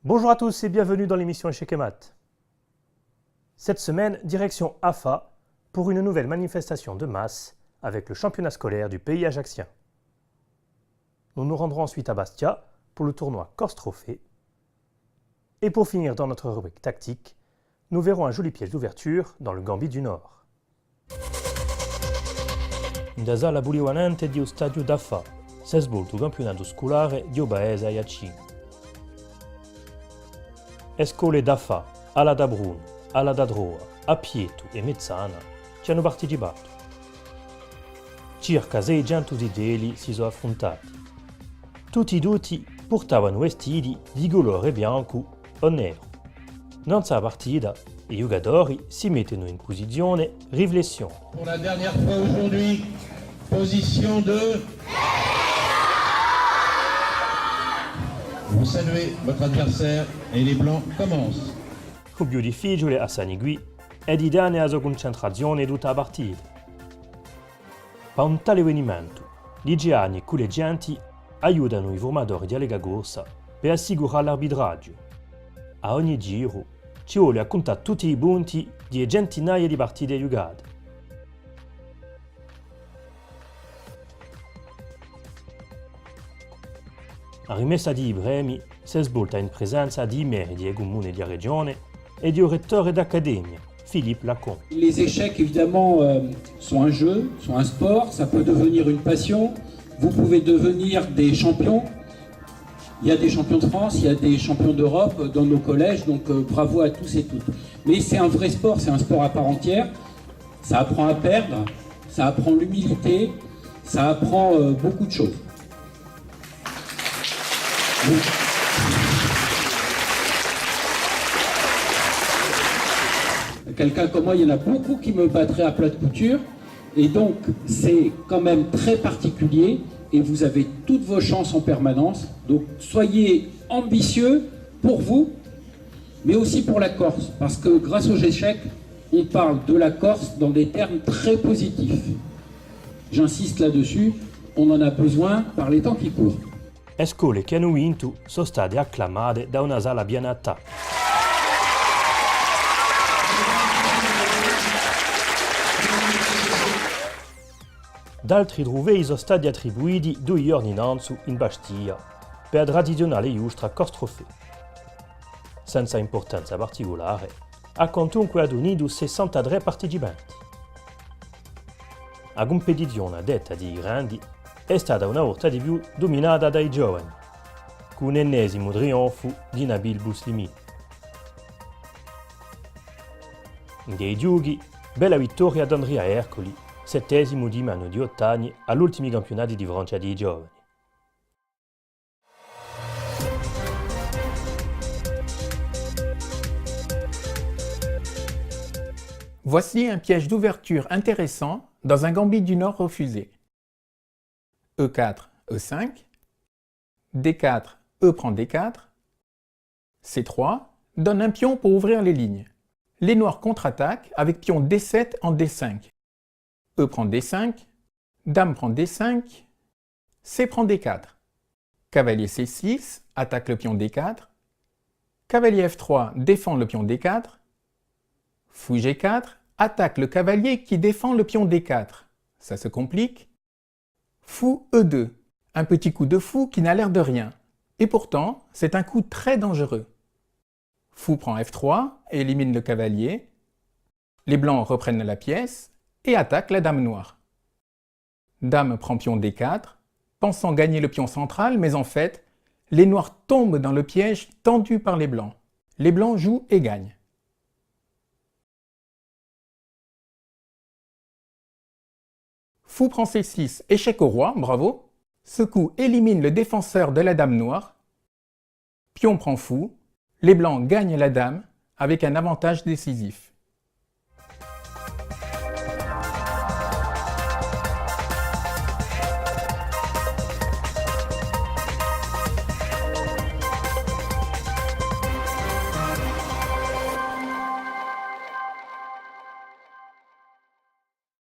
Bonjour à tous et bienvenue dans l'émission Échec et Maths. Cette semaine, direction AFA pour une nouvelle manifestation de masse avec le championnat scolaire du pays ajaccien. Nous nous rendrons ensuite à Bastia pour le tournoi Corse Trophée. Et pour finir dans notre rubrique tactique, nous verrons un joli piège d'ouverture dans le Gambie du Nord. Da sala buliwanente di stadio d'AFA, si è svolto il campionato scolare di Obaese a Yacine. Scuole d'AFA, alla da Brun, alla da Droa, a Pietu e Mezzana ci hanno partecipato. Circa 600 ideli si sono affrontati. Tutti i doti portavano vestiti di colore bianco o nero. Dans sa partita, i giocatori si mettono in posizione riflessione. Pour la dernière fois aujourd'hui, position de... Vous saluez votre adversaire et les blancs commencent. Il più difficile a Sanigui è di dare la sua concentrazione tutta la partita. Per un tale avvenimento, gli gianni e collegianti aiutano i formatori di Lega Corsa per assicurare l'arbitraggio. A ogni giro ci vuole a contare tutti i punti di centinaia di partite giocate. La rimessa di premi si è svolta in presenza di maire di comune di regione e di rettore d'accademia, Philippe Lacon. Les échecs, évidemment, sont un jeu, sont un sport, ça peut devenir une passion. Vous pouvez devenir des champions. Il y a des champions de France, il y a des champions d'Europe dans nos collèges, donc bravo à tous et toutes. Mais c'est un vrai sport, c'est un sport à part entière. Ça apprend à perdre, ça apprend l'humilité, ça apprend beaucoup de choses. Quelqu'un comme moi, il y en a beaucoup qui me battraient à plat de couture. Et donc, c'est quand même très particulier. Et vous avez toutes vos chances en permanence. Donc, soyez ambitieux pour vous, mais aussi pour la Corse. Parce que grâce aux échecs, on parle de la Corse dans des termes très positifs. J'insiste là-dessus, on en a besoin par les temps qui courent. Le scuole che hanno vinto sono state acclamate da una sala piena a tappo. D'altri trofei sono stati attribuiti 2 giorni innanzi in Bastia per la tradizionale giostra Corse Trophée. Senza importanza particolare, ha comunque adunito 63 partecipanti. La competizione detta di grandi è stata una volta di più dominata dai giovani, con un ennesimo trionfo di Nabil Bousslimi. Nei giochi, bella vittoria ad Andrea Ercoli, 7° di mano di 8 anni agli ultimi campionati di Francia dei giovani. Voici un piège d'ouverture intéressant dans un gambit du Nord refusé. E4, E5, D4, E prend D4, C3 donne un pion pour ouvrir les lignes. Les noirs contre-attaquent avec pion D7 en D5. E prend D5, Dame prend D5, C prend D4. Cavalier C6 attaque le pion D4. Cavalier F3 défend le pion D4. Fou G4 attaque le cavalier qui défend le pion D4. Ça se complique. Fou E2, un petit coup de fou qui n'a l'air de rien. Et pourtant, c'est un coup très dangereux. Fou prend F3 et élimine le cavalier. Les blancs reprennent la pièce et attaquent la dame noire. Dame prend pion D4, pensant gagner le pion central, mais en fait, les noirs tombent dans le piège tendu par les blancs. Les blancs jouent et gagnent. Fou prend C6, échec au roi, bravo. Ce coup élimine le défenseur de la dame noire. Pion prend fou, les blancs gagnent la dame avec un avantage décisif.